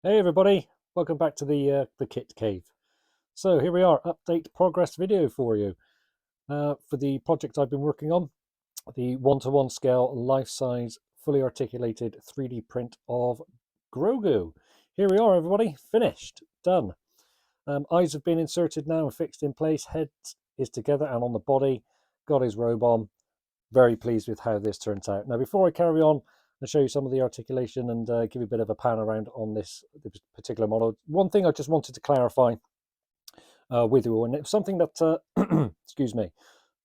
Hey everybody, welcome back to the Kit Cave. So here we are, update progress video for you for the project I've been working on, the one-to-one scale, life-size, fully articulated 3D print of Grogu. Here we are, everybody, finished, done. Eyes have been inserted now and fixed in place. Head is together and on the body. Got his robe on. Very pleased with how this turns out. Now, before I carry on and show you some of the articulation and give you a bit of a pan around on this particular model, one thing I just wanted to clarify with you, and it's something that, excuse me,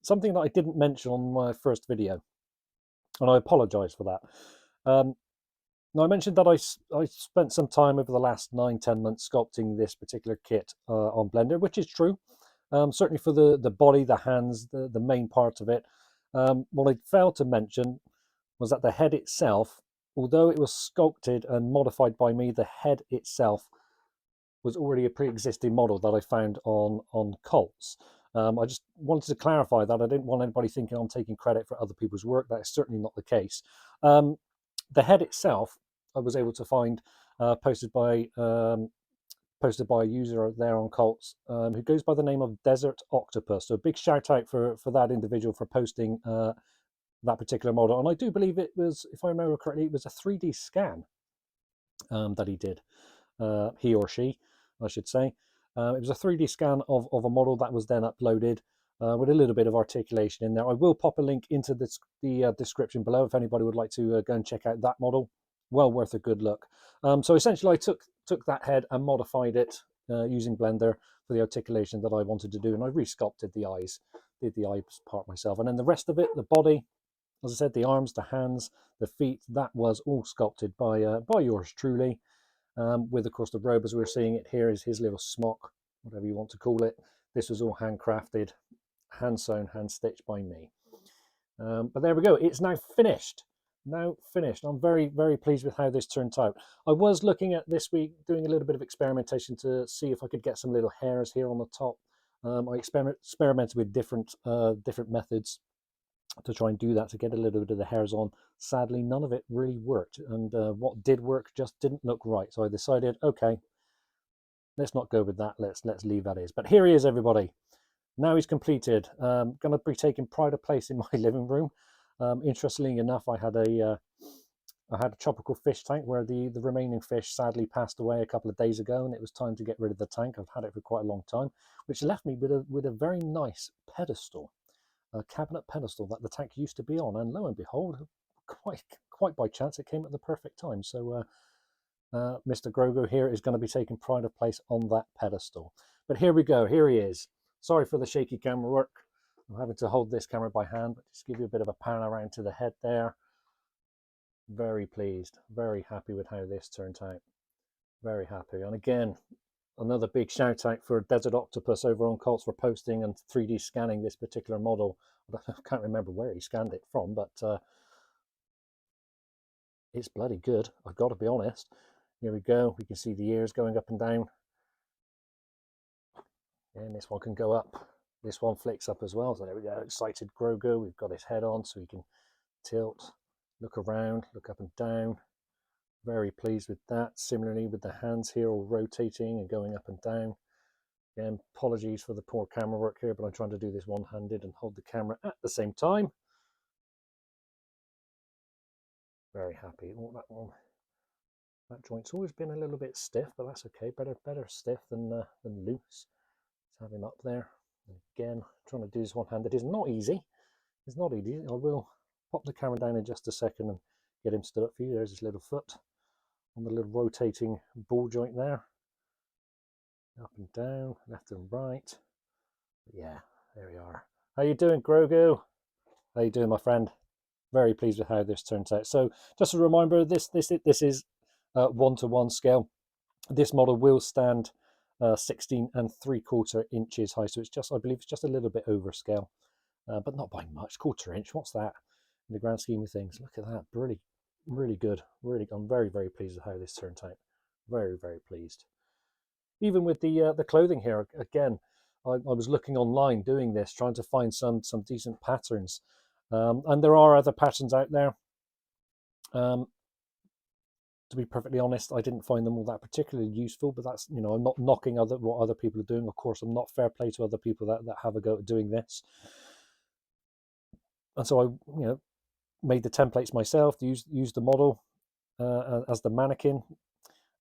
something that I didn't mention on my first video, and I apologise for that. Now, I mentioned that I spent some time over the last 9-10 months sculpting this particular kit on Blender, which is true. Certainly for the body, the hands, the main part of it. What I failed to mention was that the head itself, although it was sculpted and modified by me, the head itself was already a pre-existing model that I found on Colts. I just wanted to clarify that. I didn't want anybody thinking I'm taking credit for other people's work. That is certainly not the case. The head itself, I was able to find posted by a user there on Colts who goes by the name of Desert-Octopus. So a big shout out for that individual for posting that particular model. And I do believe it was, if I remember correctly, it was a 3D scan that he did, he or she, I should say. It was a 3D scan of a model that was then uploaded with a little bit of articulation in there. I will pop a link into the description below if anybody would like to go and check out that model. Well worth a good look. So essentially I took that head and modified it using Blender for the articulation that I wanted to do, and I resculpted the eyes, did the eyes part myself, and then the rest of it, the body, as I said, the arms, the hands, the feet, that was all sculpted by yours truly. With, of course, the robe as we're seeing it here is his little smock, whatever you want to call it. This was all handcrafted, hand sewn, hand stitched by me. But there we go. It's now finished. Now finished. I'm very, very pleased with how this turned out. I was looking at this week, doing a little bit of experimentation to see if I could get some little hairs here on the top. I experimented with different methods to try and do that, to get a little bit of the hairs on. Sadly, none of it really worked, and what did work just didn't look right. So I decided, okay, let's not go with that. Let's leave that as. But here he is, everybody. Now he's completed. Going to be taking pride of place in my living room. Interestingly enough, I had a tropical fish tank where the remaining fish sadly passed away a couple of days ago, and it was time to get rid of the tank. I've had it for quite a long time, which left me with a very nice pedestal, a cabinet pedestal that the tank used to be on, and lo and behold, quite by chance, it came at the perfect time. So Mr. Grogu here is going to be taking pride of place on that pedestal. But here we go. Here he is. Sorry for the shaky camera work. I'm having to hold this camera by hand, but just give you a bit of a pan around to the head there. Very pleased, very happy with how this turned out. Very happy. And again, another big shout out for Desert-Octopus over on Colts for posting and 3D scanning this particular model. I can't remember where he scanned it from, but it's bloody good, I've got to be honest. Here we go. We can see the ears going up and down. And this one can go up. This one flicks up as well. So there we go. Excited Grogu. We've got his head on so he can tilt, look around, look up and down. Very pleased with that. Similarly with the hands here all rotating and going up and down. Again, apologies for the poor camera work here, but I'm trying to do this one-handed and hold the camera at the same time. Very happy. Oh, that joint's always been a little bit stiff, but that's okay. Better stiff than loose. Let's have him up there. And again, trying to do this one-handed is not easy. It's not easy. I will pop the camera down in just a second and get him stood up for you. There's his little foot on the little rotating ball joint there. Up and down, left and right. But yeah, there we are. How you doing, Grogu? How you doing, my friend? Very pleased with how this turns out. So just a reminder, this is one-to-one scale. This model will stand 16 3/4 inches high, so it's just, I believe it's just a little bit over scale, but not by much. 1/4 inch, what's that in the grand scheme of things? Look at that, really good. Really, I'm very, very pleased with how this turned out. Very, very pleased. Even with the clothing here, again, I was looking online doing this, trying to find some decent patterns, and there are other patterns out there. to be perfectly honest, I didn't find them all that particularly useful, but that's, you know, I'm not knocking what other people are doing. Of course, I'm not fair play to other people that have a go at doing this. And so I, you know, made the templates myself, used the model as the mannequin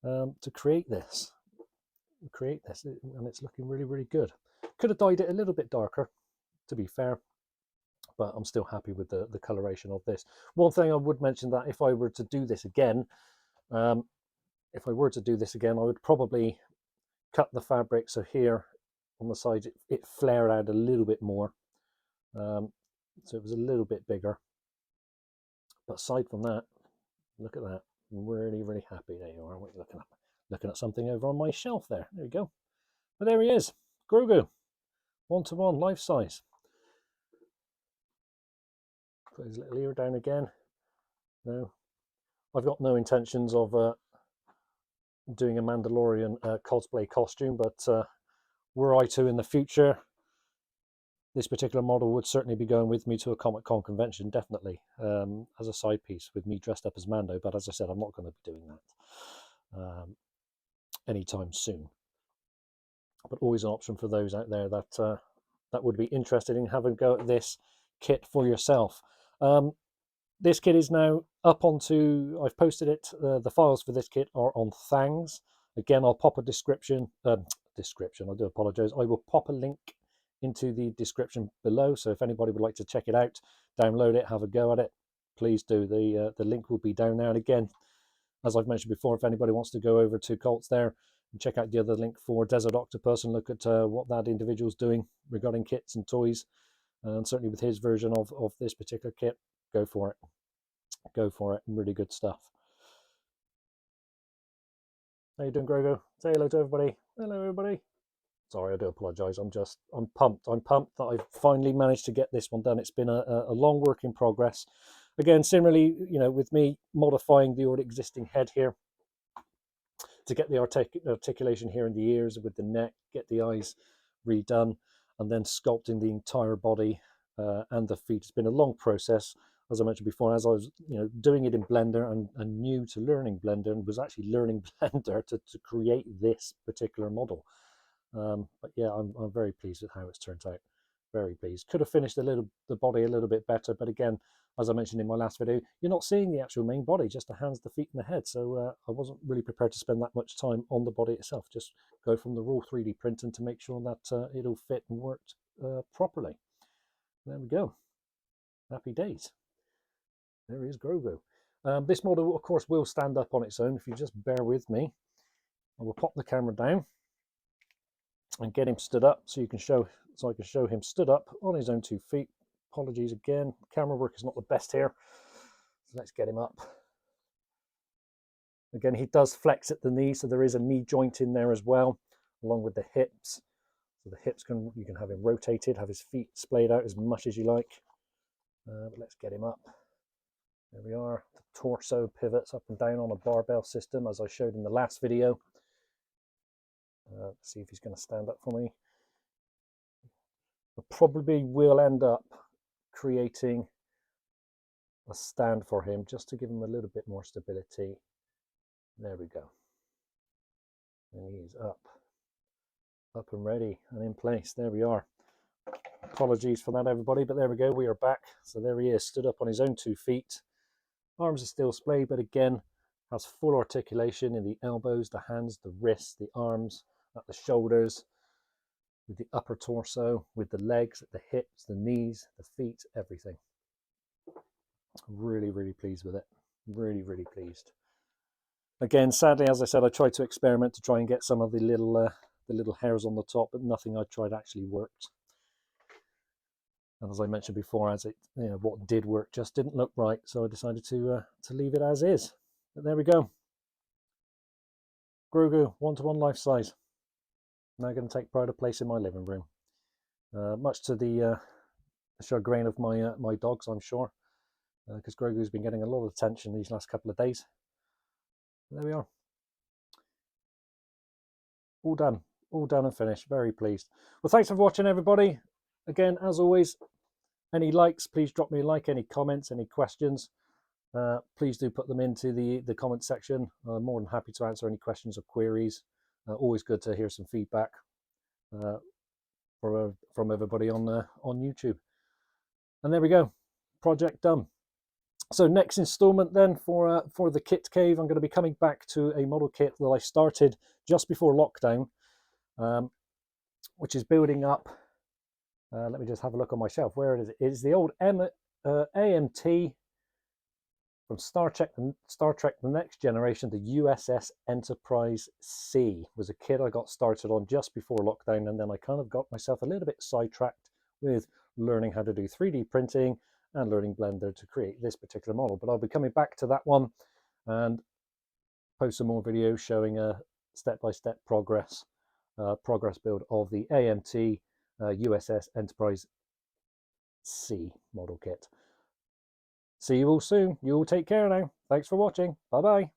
to create this. And it's looking really, really good. Could have dyed it a little bit darker, to be fair, but I'm still happy with the coloration of this. One thing I would mention, that if I were to do this again, I would probably cut the fabric so here on the sides it flared out a little bit more, so it was a little bit bigger. But aside from that, look at that. I'm really, really happy. There you are. What are you looking at something over on my shelf there. There you go. But there he is, Grogu, 1:1 life size. Put his little ear down again. No, I've got no intentions of doing a Mandalorian cosplay costume, but were I to in the future, this particular model would certainly be going with me to a Comic-Con convention, definitely, as a side piece with me dressed up as Mando. But as I said, I'm not going to be doing that anytime soon. But always an option for those out there that that would be interested in having a go at this kit for yourself. This kit is now up onto, I've posted it, the files for this kit are on Thangs. Again, I'll pop a description, I do apologise, I will pop a link into the description below, so if anybody would like to check it out, download it, have a go at it, please do. The link will be down there. And again, as I've mentioned before, if anybody wants to go over to Colts there and check out the other link for Desert-Octopus and look at what that individual's doing regarding kits and toys, and certainly with his version of this particular kit, go for it. Go for it. Really good stuff. How you doing, Grogu? Say hello to everybody. Hello, everybody. Sorry, I do apologise. I'm pumped. I'm pumped that I've finally managed to get this one done. It's been a long work in progress. Again, similarly, you know, with me modifying the already existing head here to get the articulation here in the ears with the neck, get the eyes redone, and then sculpting the entire body and the feet. It's been a long process, as I mentioned before. As I was, you know, doing it in Blender and new to learning Blender, and was actually learning Blender to create this particular model. But yeah, I'm very pleased with how it's turned out. Very pleased. Could have finished the body a little bit better, but again, as I mentioned in my last video, you're not seeing the actual main body, just the hands, the feet, and the head. So I wasn't really prepared to spend that much time on the body itself. Just go from the raw 3D printing to make sure that it'll fit and worked properly. There we go. Happy days. There is Grogu. This model, of course, will stand up on its own. If you just bear with me, I will pop the camera down and get him stood up so I can show him stood up on his own 2 feet. Apologies again, camera work is not the best here, so let's get him up. Again, he does flex at the knee, so there is a knee joint in there as well, along with the hips. So the hips, you can have him rotated, have his feet splayed out as much as you like. But let's get him up. There we are. The torso pivots up and down on a barbell system, as I showed in the last video. Let's see if he's going to stand up for me. I probably will end up creating a stand for him just to give him a little bit more stability. There we go. And he's up and ready and in place. There we are. Apologies for that, everybody, but there we go. We are back. So there he is, stood up on his own 2 feet. Arms are still splayed, but again, has full articulation in the elbows, the hands, the wrists, the arms, at the shoulders, with the upper torso, with the legs, the hips, the knees, the feet, everything. Really, really pleased with it. Really, really pleased. Again, sadly, as I said, I tried to experiment to try and get some of the little hairs on the top, but nothing I tried actually worked. And as I mentioned before, what did work just didn't look right, so I decided to leave it as is. But there we go. Grogu, 1:1 life size. Now going to take pride of place in my living room, much to the chagrin of my dogs, I'm sure, because Grogu's been getting a lot of attention these last couple of days. There we are. All done and finished. Very pleased. Well, thanks for watching, everybody. Again, as always, any likes, please drop me a like. Any comments, any questions, please do put them into the comment section. I'm more than happy to answer any questions or queries. Always good to hear some feedback from everybody on YouTube. And there we go, project done. So next installment then for the kit cave, I'm going to be coming back to a model kit that I started just before lockdown, which is building up. Let me just have a look on my shelf. Where it is? It is the old AMT from Star Trek: The Next Generation. The USS Enterprise C was a kit I got started on just before lockdown, and then I kind of got myself a little bit sidetracked with learning how to do 3D printing and learning Blender to create this particular model. But I'll be coming back to that one and post some more videos showing a step-by-step progress build of the AMT USS Enterprise C model kit. See you all soon. You all take care now. Thanks for watching. Bye bye.